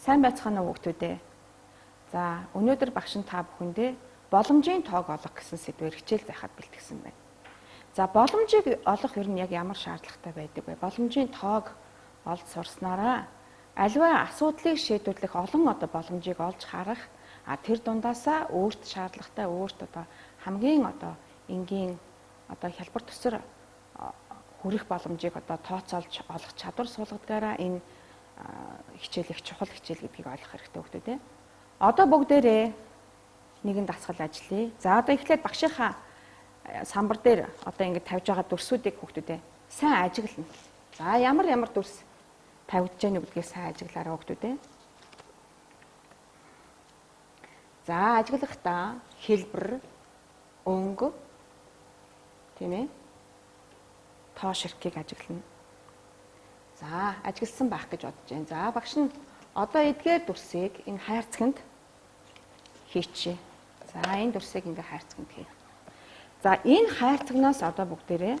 Сайн байцгаана уу хүүхдүүдээ. За, өнөөдөр багш нь та бүхэндээ боломжийн тоог олох гэсэн сэдвээр хичээл заахад бэлтгэсэн байна. За, боломжийг олох ер нь яг ямар шаардлагатай байдаг вэ? Боломжийн тоог олж сурснараа аливаа асуудлыг шийдвэрлэх олон боломжийг олж харах, тэр дундаасаа өөрт шаардлагатай, өөрт хамгийн энгийн хялбар төсөр хүрэх боломжийг тооцоолж олох чадвар суулгадгаараа энэ хичээл их чухал хичээл гэдгийг ойлгох хэрэгтэй хүүхдүүдээ. Одоо бүгдээрээ нэгэн дасгал ажиллая. За одоо эхлээд багшийнхаа самбар дээр ингэж тавьж байгаа дүрсүүдийг хүүхдүүдээ сайн ажиглана. За ямар дүрс тавьж гэнэ гэдгийг сайн ажиглаарай хүүхдүүдээ. За ажиглахдаа хэлбэр, өнгө, тийм ээ, тоо ширхгийг ажиглана. За ажигласан байх гэж бодож байна. За багш нь одоо эдгээр дүрсийг энэ хайрцагт хийчихье. За энэ дүрсийг ингээ хайрцагт хий. За энэ хайрцагнаас одоо бүгдээрээ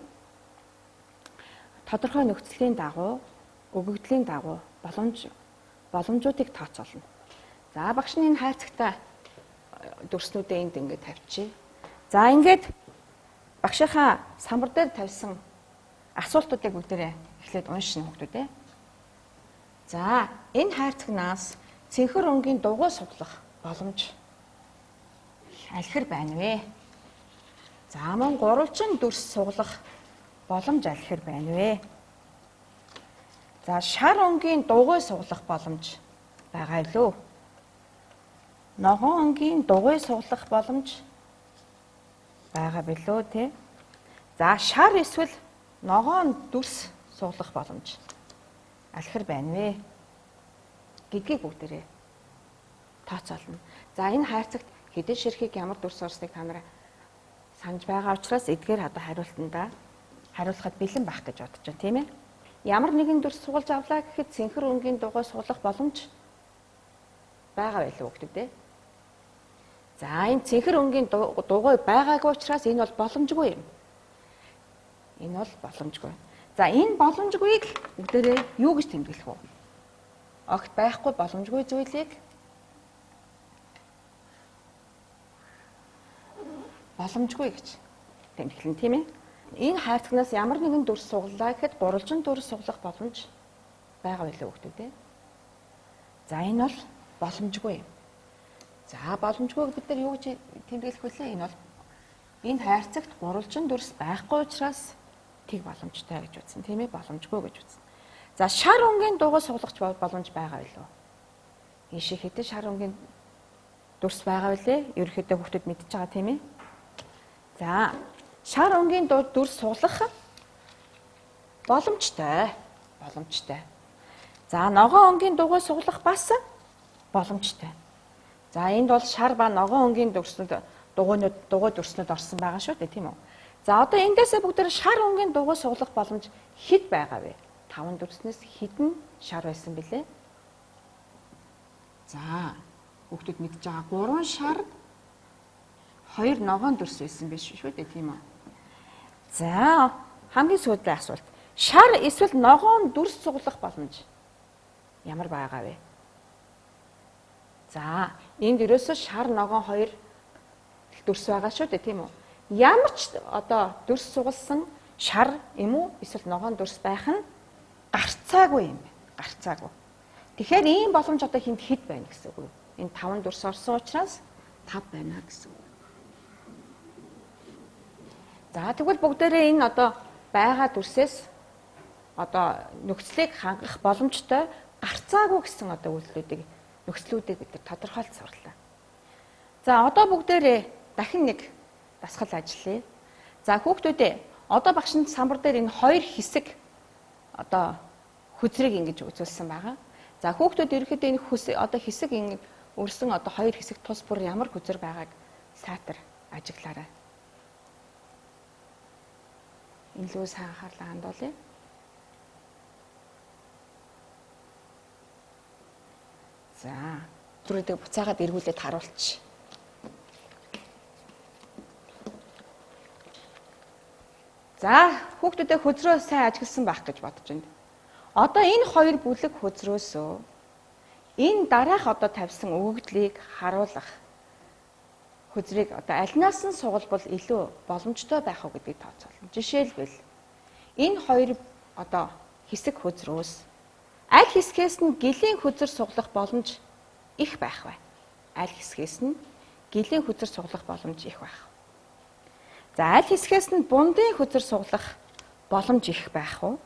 тодорхой нөхцөлийн дагуу, өгөгдлийн дагуу боломжуудыг тооцоолно. За багш нь энэ хайрцагтаа дүрснүүдээ энд ингээ тавьчихъя. За ингээд багшийнхаа самбар дээр тавьсан асуултуудыг бүгдээрээ эхлээд уншина хүүхдүүдээ. За энэ хайрцагнаас цэнхэр өнгийн дугуй судлах боломж алхир байна вэ? За мөн гурвалжин дүрс суглах боломж алхир байна вэ? За шар өнгийн дугуй суглах боломж байгаа юу? Ногоон өнгийн дугуй суглах боломж байгаа билүү те? За шар эсвэл ногоон дүрс суглах боломж алхир байна вэ гэдгийг бүгдээрээ тооцоолно. За энэ хайрцагт хэдэн ширхэг ямар дүрс орсныг та нараа санаж байгаа учраас эдгээр хариултандаа хариулахад бэлэн байх гэж бодож байна, тийм ээ? Ямар нэгэн дүрс сугалж авлаа гэхэд цэнхэр өнгийн дугуй суглах боломж байгаа байлгүй хүүхдүүдээ. За энэ цэнхэр өнгийн дугуй байгаагүй учраас энэ бол боломжгүй юм. Энэ бол боломжгүй. За энэ боломжгүйг бүгдээрээ юу гэж тэмдэглэх вэ? Огт байхгүй боломжгүй зүйлийг боломжгүй гэж тэмдэглэн, тийм ээ? Энэ хайрцагнаас ямар нэгэн дүрс суглаа гэхэд гурвалжин дүрс суглах боломж байгаа байлгүй хүүхдүүдээ. За энэ бол боломжгүй юм. За боломжгүйг бид нар юу гэж тэмдэглэх вэ? Энэ бол энэ хайрцагт гурвалжин дүрс байхгүй учраас тэг боломжтой гэж үзсэн, тийм ээ? Боломжгүй гэж үзсэн. За шар өнгийн дугуй суглах боломж байгаа билүү? Энэ шиг хэдэн шар өнгийн дүрс байгаа билээ? Ерөнхийдөө хүүхдүүд мэдчихэж байгаа, тийм ээ? За шар өнгийн дүрс суглах боломжтой. За ногоон өнгийн дугуй суглах бас боломжтой. За энд бол шар ба ногоон өнгийн дугуй дүрснүүд орсон байгаа шүү дээ, тийм үү? За одоо эндээсээ бүгдээр шар өнгийн дугуй суглах боломж хэд байгаа вэ? 5 дүрснээс хэдэн шар байсан бэлээ? За хүүхдүүд мэдж байгаа 3 шар 2 ногоон дүрс байсан биш шүү дээ, тийм үү? За хамгийн сүүлийн асуулт. Шар эсвэл ногоон дүрс суглах боломж ямар байгаа вэ? За энд ерөөсөө шар ногоон 2 дүрс байгаа шүү дээ, тийм үү? Ямар ч дүрс сугалсан шар юм уу эсвэл ногоон дүрс байх нь гарцаагүй юм байна. Гарцаагүй. Тэгэхээр ийм боломж хинт хэд байна гэсэн үг. Энэ 5 дүрс орсон учраас 5 байна гэсэн үг. За тэгвэл бүгдээрээ энэ байгаа дүрсээс нөхцөлийг хангах боломжтой гарцаагүй гэсэн нөхцлүүдийг бид нар тодорхойлж сурлаа. За одоо бүгдээрээ дахин нэг дасгал ажиллая. За хүүхдүүдээ одоо багш нь самбар дээр энэ 2 хэсэг хүзрийг ингэж үзүүлсэн байгаа. За хүүхдүүд ерөөхдөө энэ хэсэг өрсөн 2 хэсэг тус бүр ямар хүзэр байгааг сайтар ажиглаарай. Илүү сайн анхаарлаа хандуулъя. За түрүүдэг буцаагаад эргүүлээд харуулчих. За хүүхдүүдээ хөзрөө сайн ажигласан байх гэж бодож байна. Одоо энэ 2 бүлэг хөзрөөсөө энэ дараах одоо тавьсан өгөгдлийг харуулах хөзрийг одоо альнаас нь сугалбал илүү боломжтой байх уу гэдгийг тооцоолно. Жишээлбэл энэ хоёр одоо хэсэг хөзрөөс аль хэсгээс нь гилийн хөзөр суглах боломж их байх вэ? Аль хэсгээс нь гилийн хөзөр суглах боломж их байх. За аль хэсгээс нь бундын хөзөр суглах боломж их байх уу?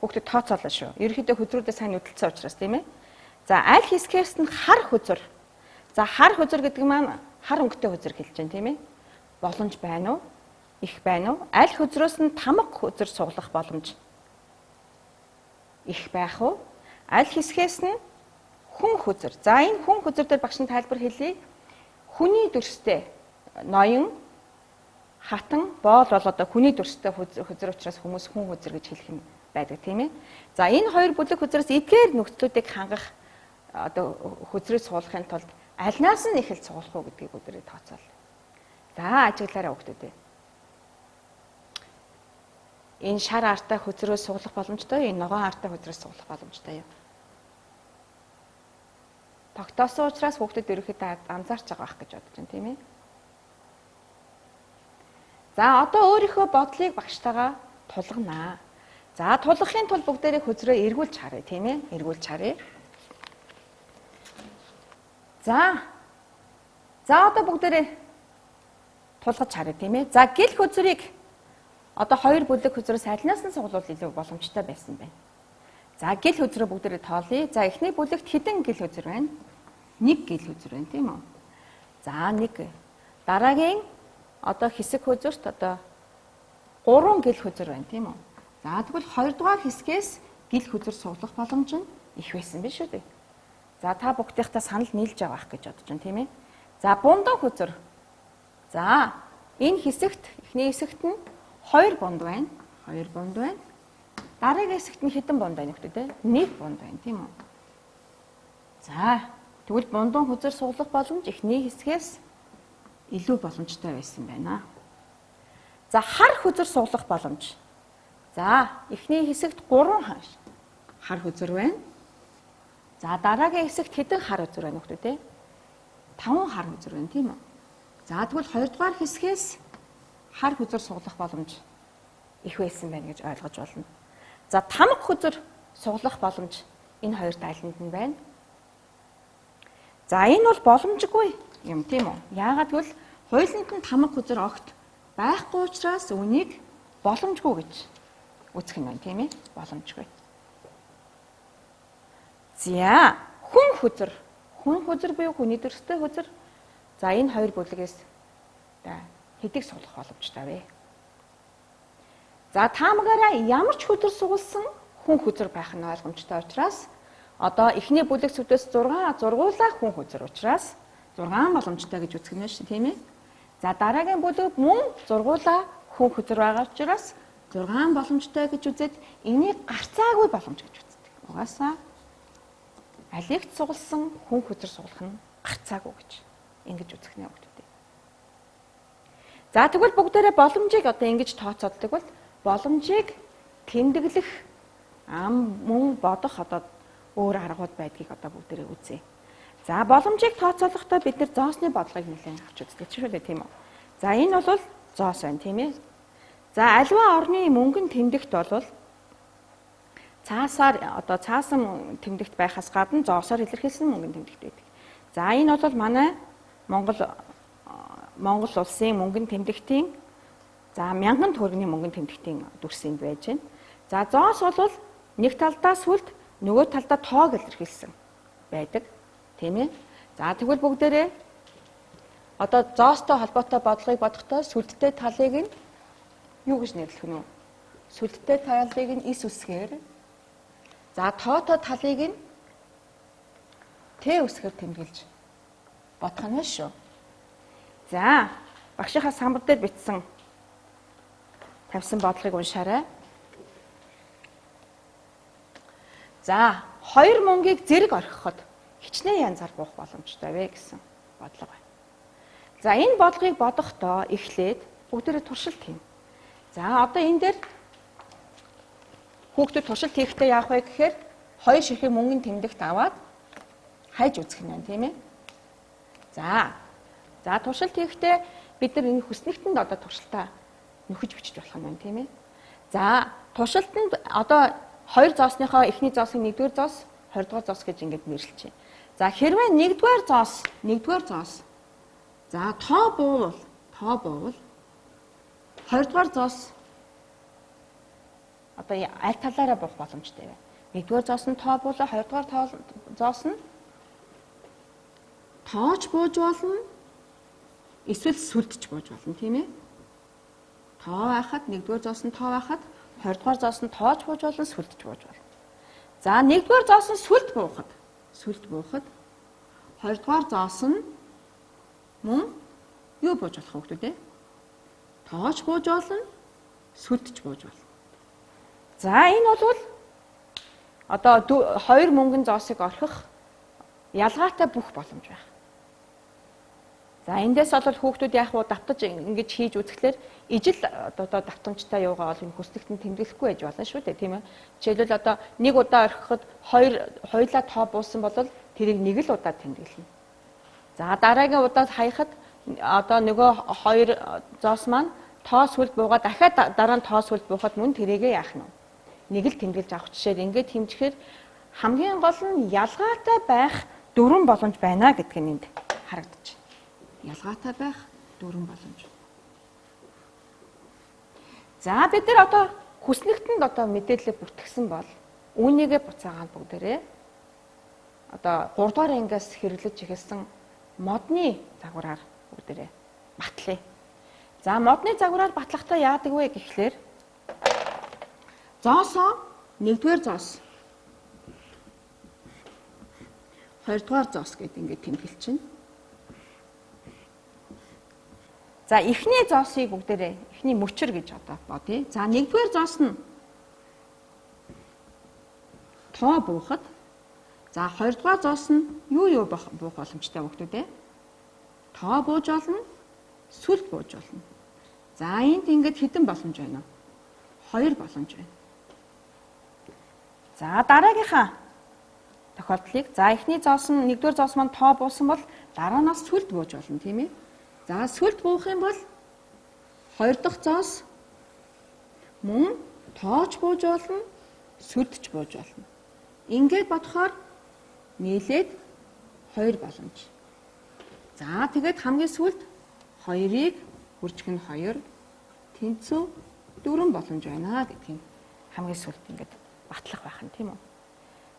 Хүүхдэд тооцоолно шүү. Ерөнхийдөө хөзрүүдээ сайн хөдөлсөн учраас тийм ээ. За аль хэсгээс нь хар хөзөр. За хар хөзөр гэдэг маань хар өнгөтэй хөзөр хэлж байна тийм ээ. Боломж байна уу? Их байна уу? Аль хөзрөөс нь тамга хөзөр суглах боломж их байх уу? Аль хэсгээс нь хүн хөзөр. За энэ хүн хөзөр дээр багш нь тайлбар хэлье. Хүний дүрстэй ноён хатан боол бол одоо хүний дүрстэй хөзөр учраас хүмүүс хүн хөзөр гэж хэлэх юм байдаг тийм ээ. За энэ хоёр бүлэг хөзрөөс эдгээр нөхцлүүдийг хангах одоо хөзрийг суулгахын тулд альнаас нь их л суулгах уу гэдгийг бүгдээ тооцоолъё. За ажиглаараа хүүхдүүдээ. Энэ шар артай хөзрөөс суулгах боломжтой, энэ ногоон артай хөзрөөс суулгах боломжтой юу? Тогтоосон учраас хүүхдэд ерөөхдөө анзаарч байгаа байх гэж бодож байна тийм ээ. За одоо өөрийнхөө бодлыг багштайгаа тулгнаа. За тулгахын тулд бүгдээрээ хөзрөө эргүүлж харъя тийм ээ. Эргүүлж харъя. За одоо бүгдээрээ тулгаж харъя тийм ээ. За гэл хөзрийг одоо хоёр бүлэг хөзрөөс альнаас нь суглуул илүү боломжтой байсан байна. За гэл хөзрөө бүгдээрээ тоолъё. За эхний бүлэгт хэдэн гэл хөзөр байна? 1 гэл хөзөр байна тийм үү? За 1. Дараагийн одоо хэсэг хөзөрт одоо 3 гэл хөзөр байна тийм үү? За тэгвэл 2 дугаар хэсгээс гэл хөзөр суглах боломж нь их байсан биш үү? За та бүгдийнхээ санал нийлж байгаа байх гэж бодож байна тийм ээ. За бундан хөзөр. За энэ хэсэгт эхний хэсэгт нь 2 бунд байна. 2 бунд байна. Дараагийн хэсэгт нь хэдэн бунд байна нөхдөд те? 1 бунд байна тийм үү? За тэгвэл бундан хөзөр суглах боломж эхний хэсгээс илүү боломжтой байсан байна. За хар хөзөр суглах боломж. За эхний хэсэгт 3 хар хөзөр байна. За дараагийн хэсэгт хэдэн хар хөзөр байна нөхдөд те? 5 хар хөзөр байна тийм үү? За тэгвэл 2 дугаар хэсгээс хар хөзөр суглах боломж их байсан байна гэж ойлгож байна. За тамга хөзөр суглах боломж энэ хоёр тайланд нь байна. За энэ бол боломжгүй юм тийм үү? Яагаад гэвэл хуулинд нь тамга хөзөр огт байхгүй учраас үнийг боломжгүй гэж үзэх юм байна тийм ээ? Боломжгүй. За хүн хөзөр. Хүн хөзөр буюу хүний төрстэй хөзөр. За энэ хоёр бүлгээс хэдийг суглах боломжтой вэ? За таамагаараа ямар ч хөзөр сугалсан хүн хөзөр байх нь ойлгомжтой учраас одоо эхний бүлэг сүдээс 6 зургуулаа хүн хөзөр учраас 6 боломжтой гэж үзэх нь шүү тийм ээ. За дараагийн бүлэг мөн зургуулаа хүн хөзөр байгаа учраас 6 боломжтой гэж үзээд энийг гарцаагүй боломж гэж үздэг. Угаасаа алийг сугалсан хүн хөзөр суглах нь гарцаагүй гэж ингэж үзэх нэ өгдөө. За тэгвэл бүгдээрээ боломжийг одоо ингэж тооцоолдог бол боломжийг тэмдэглэх ам мөн бодох одоо өөр аргууд байдгийг одоо бүгдээрээ үзье. За боломжийг тооцоолохдоо бид нэр зоосны бодлогыг нэлээд авч үздэг ч үгүй тийм үү. За энэ бол зоос байна тийм ээ. За аливаа орны мөнгөн тэмдэгт бол цаасаар одоо цаасан тэмдэгт байхаас гадна зоосоор илэрхийлсэн мөнгөн тэмдэгт байдаг. За энэ бол манай Монгол улсын мөнгөн тэмдэгтийн за 1000 төгрөгийн мөнгөн тэмдэгтийн дүрсэнд байж байна. За зоос бол нэг талдаа сүлд нөгөө талдаа тоог илэрхийлсэн байдаг. Тийм ээ. За тэгвэл бүгдээрээ одоо зоостой холбоотой бодлогыг бодохдоо сүлдтэй талыг нь юу гэж нэрлэх нь вэ? Сүлдтэй талыг нь эс үсгээр. За тоотой талыг нь Т үсгээр тэмдэглэж бодох нь шүү. За багшийнхаа самбар дээр бичсэн тавьсан бодлогыг уншаарай. За хоёр мөнгийг зэрэг орхиход хичнээн янзаар буух боломжтой вэ гэсэн бодлого байна. За энэ бодлогыг бодохдоо эхлээд бүгдээрээ туршилт хийн. За одоо энэ дээр хүүхдүүд туршилт хийхдээ яах вэ гэхээр 2 ширхэг мөнгөний тэмдэгт аваад хайж үзэх нь байна, тийм ээ. За туршилт хийхдээ бид нар энэ хүснэгтэнд одоо туршилтаа нөхөж бичиж болох юм байна, тийм ээ. За туршилтанд одоо 2 зоосныхоо эхний зоосыг 1-р зоос, 20-р зоос гэж ингэж нэрлэж байна. За хэрвээ 1-р зоос за тоо буувал 20-р зоос одоо аль талаараа буух боломжтой вэ? 1-р зоос нь тоо буулаа, 2-р зоос нь тоож бууж болно. Эсвэл сүлдэж бууж болно, тийм ээ. Тоо байхад 1-р зоос нь тоо байхад 20-р зоос нь тоож бууж болно, сүлдэж бууж болно. За 1-р зоос нь сүлд буухад 20-р зоос нь мөн юу бууж болох вэ гэдэг үү? Тоож бууж болно, сүлдэж бууж болно. За энэ бол одоо 2 мөнгөн зоосыг орхих ялгаатай бүх боломж байх. За эндээс бол хүүхдүүд яг уу давтаж ингэж хийж үзэхлээр ижил одоо давтамжтай юугаа бол энэ хүснэгтэнд тэмдэглэхгүй байж болно шүү дээ, тийм ээ. Жишээлбэл одоо нэг удаа орхиход хоёулаа тоо буусан бол тэрийг нэг л удаа тэмдэглэнэ. За дараагийн удаа хаяхад одоо нөгөө 2 зоос маань тоо сүлд буугаад дахиад дараа нь тоо сүлд буухад мөн тэрийгээ яах нь нэг л тэмдэглэж авах жишээр ингээд хэмжихээр хамгийн гол нь ялгаатай байх 4 боломж байна гэдг нь энд харагдаж байна. Ялгаатай байх 4 боломж. За бид нар одоо хүснэгтэнд одоо мэдээлэл бүртгэсэн бол үүнийгээ буцаагаад бүгдээрээ одоо 3 дугаар ангиас хэрэглэж эхэлсэн модны загвараар бүгдээрээ батлая. За модны загвараар батлахдаа яадаг вэ гэхлээр зоосоо 1-р зоос 2-р зоос гэдэг ингээд тэмдэглэж байна. За эхний зоосыг бүгдээрээ эхний мөчр гэж одоо бодъё. За 1-р зоос нь тоо буухад за 2-р зоос нь юу буух боломжтой хүүхдүүд ээ? Тоо бууж болно, сүлд бууж болно. За энд ингээд хэдэн боломж байна вэ? 2 боломж байна. За дараагийнхаа тохиолдлыг за эхний зоос нь 1-р зоос маань тоо буусан бол дараанаас сүлд бууж болно, тийм ээ. За сүлд буух юм бол 2 дахь зоос мөн тоож бууж болно, сүлдэж бууж болно. Ингээд бодохоор нийлээд 2 боломж. За тэгээд хамгийн сүүлд 2-ыг хүржих нь 2, тэнцүү 4 боломж байна гэдгийг хамгийн сүүлд ингээд батлах байх нь тийм үү.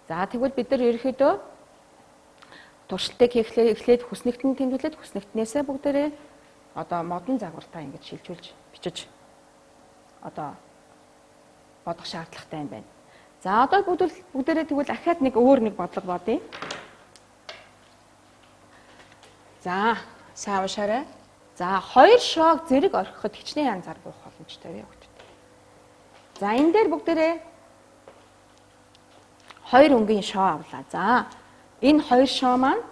За тэгвэл бид нар ерөөхдөө туршилтыг эхлээд хүснэгтэн тэмдэглээд хүснэгтнээсээ бүгдээрээ одоо модон загвартаа ингэж шилжүүлж бичиж одоо бодох шаардлагатай юм байна. За одоо бүгдээрээ тэгвэл ахаад нэг өөр нэг бодлого бодъё. За сайн уушаарай. За 2 шоог зэрэг орхиход хичнээн янзаар буух боломжтой вэ хүүхдүүд. За энэ дээр бүгдээрээ 2 өнгийн шоо авлаа. За энэ 2 шоо маань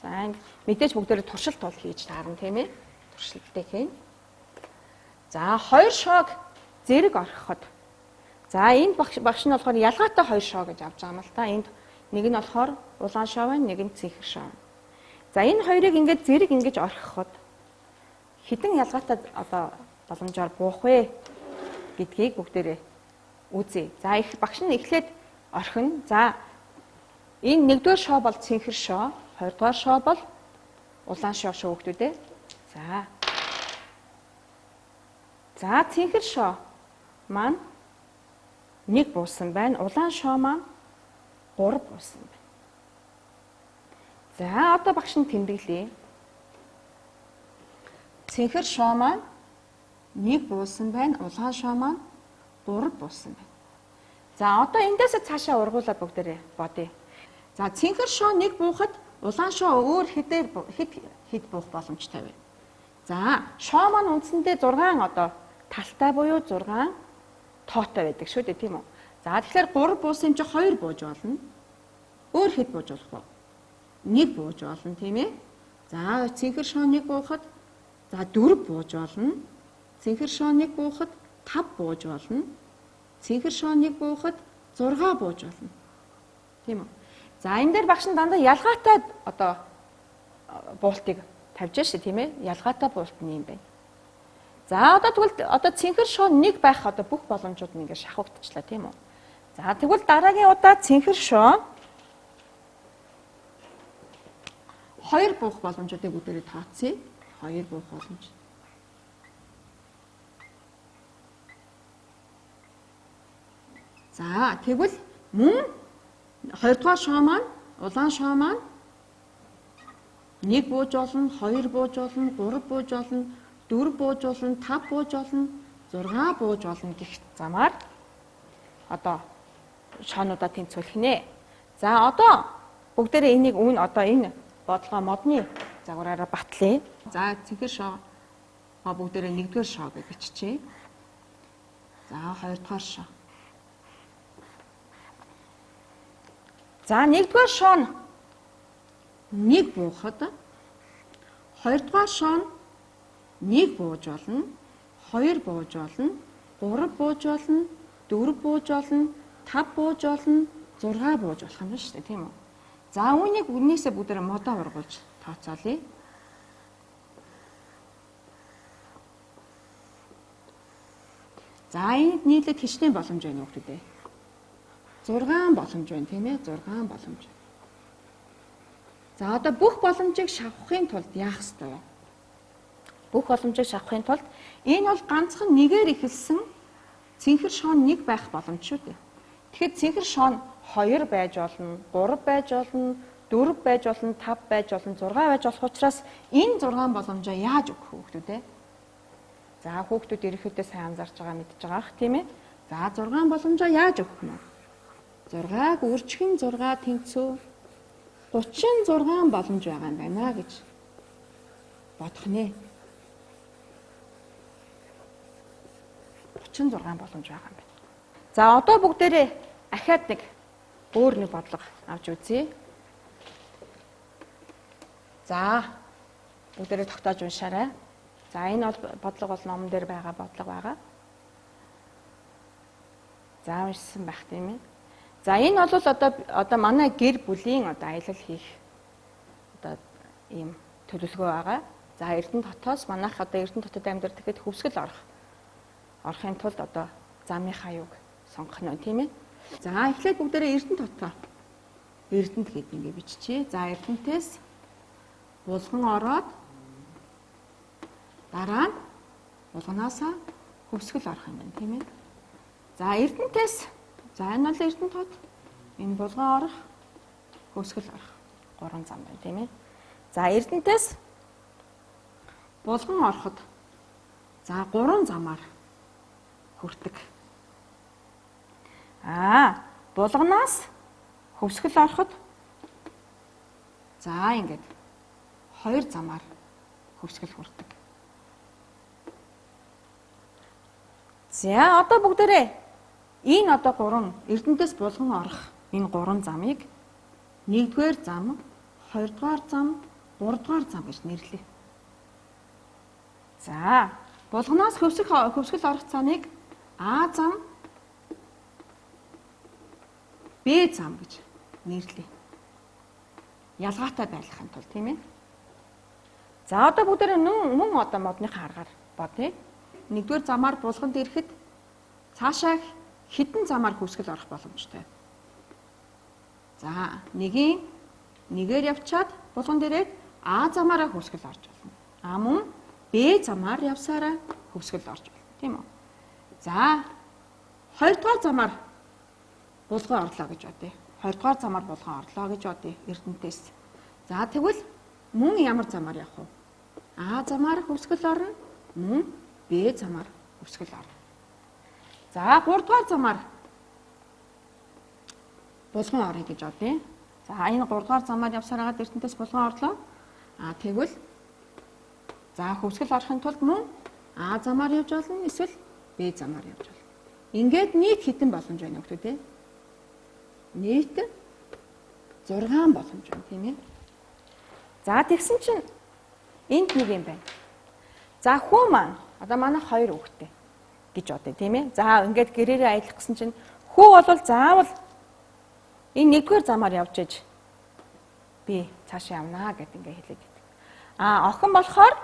за мэдээж бүгдээрээ туршилт бол хийж таарна тийм ээ. Туршилтыг хийн. За 2 шоог зэрэг орхиход за энэ багш нь болохоор ялгаатай 2 шоо гэж авч байгаа юм л та. Энд нэг нь болохоор улаан шоо байна, нэг нь цэнхэр шоо. За энэ хоёрыг ингээд зэрэг ингэж орхиход хэдэн ялгаатай одоо боломжоор буух вэ гэдгийг бүгдээрээ үзье. За их багш нь эхлээд орхино. За энэ 1-р шоо бол цэнхэр шоо, 2-р шоо бол улаан шоо хүүхдүүд ээ. За цэнхэр шоо маань 1 буусан байна. Улаан шоо маань 3 буусан байна. За одоо багш нь тэмдэглэе. Цэнхэр шоо маань 1 буусан байна. Улаан шоо маань 3 буусан байна. За одоо эндээс цаашаа ургуулад бүгдээрээ бодъё. За цэнхэр шоо 1 буухад улаан шоо өөр хэд буух боломжтой вэ? За шоо маань үндсэндээ 6 одоо талтай буюу 6 тоотой байдаг шүү дээ, тийм үү? За тэгэхээр 3 буусан чинь 2 бууж болно. Өөр хэд бууж болох вэ? 1 бууж болно, тийм ээ? За цэнхэр шоо 1 буухад за 4 бууж болно. Цэнхэр шоо 1 буухад 5 бууж болно. Цэнхэр шоо 1 буухад 6 бууж болно. Тийм үү? За энэ дээр багш нь дандаа ялгаатай одоо буултыг тавьж штэ тийм ээ? Ялгаатай буулт нь юм байна. За одоо тэгвэл одоо цэнхэр шоон 1 байх одоо бүх боломжууд нь ингээд шахагдчихлаа тийм үү? За тэгвэл дараагийн удаа цэнхэр шоон 2 буух боломжуудыг бүгдээрээ тооцъё. 2 буух боломж. За тэгвэл мөн 2 дугаар шоо маань улаан шоо маань 1 бууж болно, 2 бууж болно, 3 бууж болно, 4 бууж болно, 5 бууж болно, 6 бууж болно гэх замаар одоо шоонуудаа тэнцвүүлэх нэ. За одоо бүгдээрээ энийг өмнө одоо энэ бодлого модны загвараараа батлая. За цэнхэр шоо бүгдээрээ 1-р шоо гэж биччихье. За 2-р шоо. За 1-р шоо нь 1 буухад 2-р шоо нь 1 бууж болно, 2 бууж болно, 3 бууж болно, 4 бууж болно, 5 бууж болно, 6 бууж болох юм шүү дээ, тийм үү? За үүнийг үнээсээ бүгдээр модоо ургуулж тооцоолъё. За энд нийлээд хичнээн боломж байна уу гэдэг. 6 боломж байна тийм ээ? 6 боломж. За одоо бүх боломжийг шавхахын тулд яах ёстой вэ? Бүх боломжийг шавхахын тулд энэ бол ганцхан нэгээр эхэлсэн цэнхэр шоон 1 байх боломж шүү дээ. Тэгэхээр цэнхэр шоон 2 байж болно, 3 байж болно, 4 байж болно, 5 байж болно, 6 байж болох учраас энэ 6 боломжоо яаж өгөх вэ хүүхдүүд ээ? За хүүхдүүд ерөнхийдөө сайн анзаарч байгаа мэдж байгаа ах тийм ээ. За 6 боломжоо яаж өгөх нь? 6-г үржихэн 6 тэнцүү 36 боломж байгаа юм байна гэж бодох нэ. 36 боломж байгаа юм байна. За одоо бүгдээрээ ахаад нэг өөр нэг бодлого авч үзье. За бүгдээрээ тогтоож уншаарай. За энэ бол бодлого бол номон дээр байгаа бодлого байгаа. За уншсан байх тийм ээ. За энэ бол одоо манай гэр бүлийн одоо аялал хийх одоо ийм төлөвлөгөө байгаа. За Эрдэнэ хотоос манайх одоо Эрдэнэ хотод амьдардаг гэхэд хөвсгөл орохын тулд одоо замынхаа юуг сонгох нь тийм ээ. За эхлээд бүгдээрээ Эрдэнэ хотоо Эрдэнэт гэдэг ингэ биччихье. За Эрдэнэтээс булган ороод дараа нь булганаасаа хөвсгөл орох юм байна тийм ээ. За Эрдэнэтээс за энэ бол Эрдэнэт хот энэ булган орох хөвсгөл орох 3 зам байна тийм ээ. За Эрдэнэтээс булган ороход за 3 замаар хүрдэг. Булганаас хөвсгөл ороход за ингээд 2 замаар хөвсгөл хүрдэг. За одоо бүгдээрээ энэ одоо 3 Эрдэнэтээс булган орох энэ 3 замыг 1-р зам, 2-р зам, 3-р зам гэж нэрлэе. За булганаас хөвсгөл орох цааныг А зам, Б зам гэж нэрлэе. Ялгаатай байлгахын тулд тийм ээ. За одоо бүгдээрээ мөн одоо модныхаа аргаар бодъё. 1-р замаар булганд ирэхэд цаашаа хэдэн замаар хөвсгөл орох боломжтой. За нэгээр явчаад булганд ирээд А замаараа хөвсгөл орж болно. Мөн Б замаар явсараа хөвсгөл орж болно. Тийм үү? За 2-р замаар булган орлоо гэж бодъё. 2-р замаар булган орлоо гэж бодъё Эрдэнэтээс. За тэгвэл мөн ямар замаар явах вэ? А замаар хөвсгөл орно, мөн Б замаар хөвсгөл орно. За 3-р замаар булган орё гэж бодъё. За энэ 3-р замаар явсараа Эрдэнэтээс булган орлоо. Тэгвэл за хөвсгөл орохын тулд мөн А замаар явж болно, эсвэл Б замаар явж болно. Ингээд нийт хэдэн боломж байна вэ гэдэг? Нийт 6 боломж байна тийм ээ. За тэгсэн чинь энд нэг юм байна. За хүү маань одоо манай 2 хүүхэдтэй гэж бодъё тийм ээ. За ингээд гэрээрээ аялах гэсэн чинь хүү бол заавал Энэ нэгдүгээр замаар явж иж би цаашаа явнаа гэд ингээ хэлээд байдаг. Охин болохоор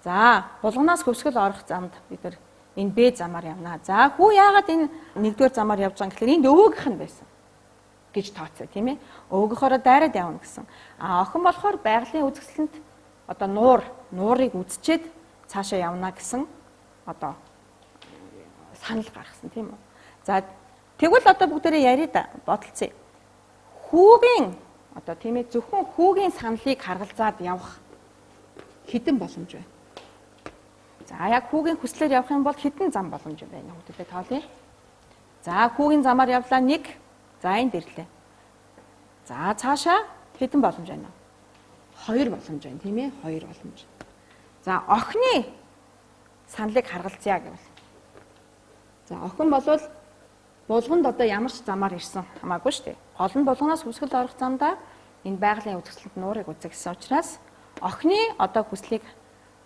за булганаас хөвсгөл орох замд бид нар энэ Б замаар явнаа. За хүү яагаад энэ нэгдүгээр замаар явж байгаа юм гэхээр энд өвөөгийнх нь байсан гэж тооцоо тийм ээ. Өвгөхөөрөө дайраад явна гэсэн. Охин болохоор байгалийн үзэсгэлэнт одоо нуурыг үзчихэд цаашаа явна гэсэн одоо санал гаргасан тийм үү. За тэгвэл одоо бүгдээрээ яриад бодолцъё. Хүүгийн одоо тийм ээ зөвхөн хүүгийн саналыг харгалзаад явах хэдэн боломж байна? За яг хүүгийн хүслээр явах юм бол хэдэн зам боломж байна хүмүүстээ тоолъё. За хүүгийн замаар явлаа 1. За энд ирлээ. За цаашаа хэдэн боломж байна? 2 боломж байна тийм ээ? 2 боломж. За охины саналыг харгалзъя гэвэл. За охин болвол булганд одоо ямар ч замаар ирсэн хамаагүй шүү дээ. Гол нь булганаас хүсгэл орох замдаа энэ байгалийн үзэсгэлэнт нуурыг үзэх гэсэн учраас охины одоо хүслийг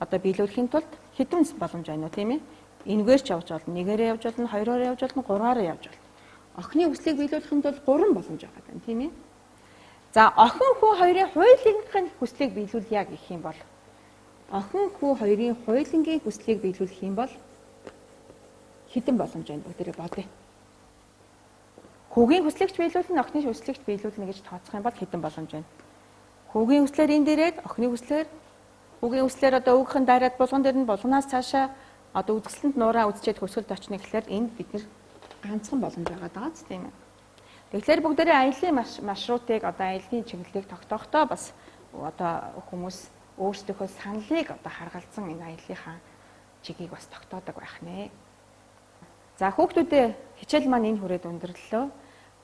одоо биелүүлэхийн тулд хэдэн боломж байна уу тийм ээ? Энэгээр ч явж болно, нэгээрээ явж болно, хоёроор явж болно, гурваараа явж болно. Охины хүслийг биелүүлэхэд бол 3 боломж байгаа юм тийм ээ? За охин хүү хоёрын хуулийнхын хүслийг биелүүлъя гэх юм бол охин хүү хоёрын хуулингийн хүслийг биелүүлэх юм бол хэдэн боломж байна бүгдээрээ бодъё. Хүүгийн хүслийг ч биелүүлнэ, охины хүслийг ч биелүүлнэ гэж тооцох юм бол хэдэн боломж байна? Хүүгийн хүслээр энд ирээд, охины хүслээр хүүгийн хүслээр одоо өвгөхөн дайраад булган дээр нь булганаас цаашаа одоо үзэсгэлэнт нуураа үзчихэд хөсгөлд очно гэхлээр энд бид нэр ганцхан боломж байгаа даа ч тийм ээ. Тэгэхээр бүгдээрээ аяллаа маршрутыг одоо аяллаа чиглэлийг тогтоохдоо бас одоо хүмүүс өөрсдийнхөө саналыг одоо харгалзан энэ аяллахаа чигийг бас тогтоодог байх нэ. За хүүхдүүдээ хичээл маань энэ хүрээд өндөрлөлөө.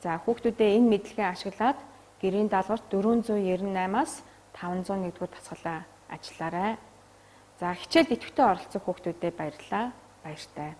За хүүхдүүдээ энэ мэдлэгээ ашиглаад гэрийн даалгаварт 498-аас 501 дугаар дасгалаа ажиллаарай. За хичээлд идэвхтэй оролцох хүүхдүүдэд баярлалаа. Баяртай.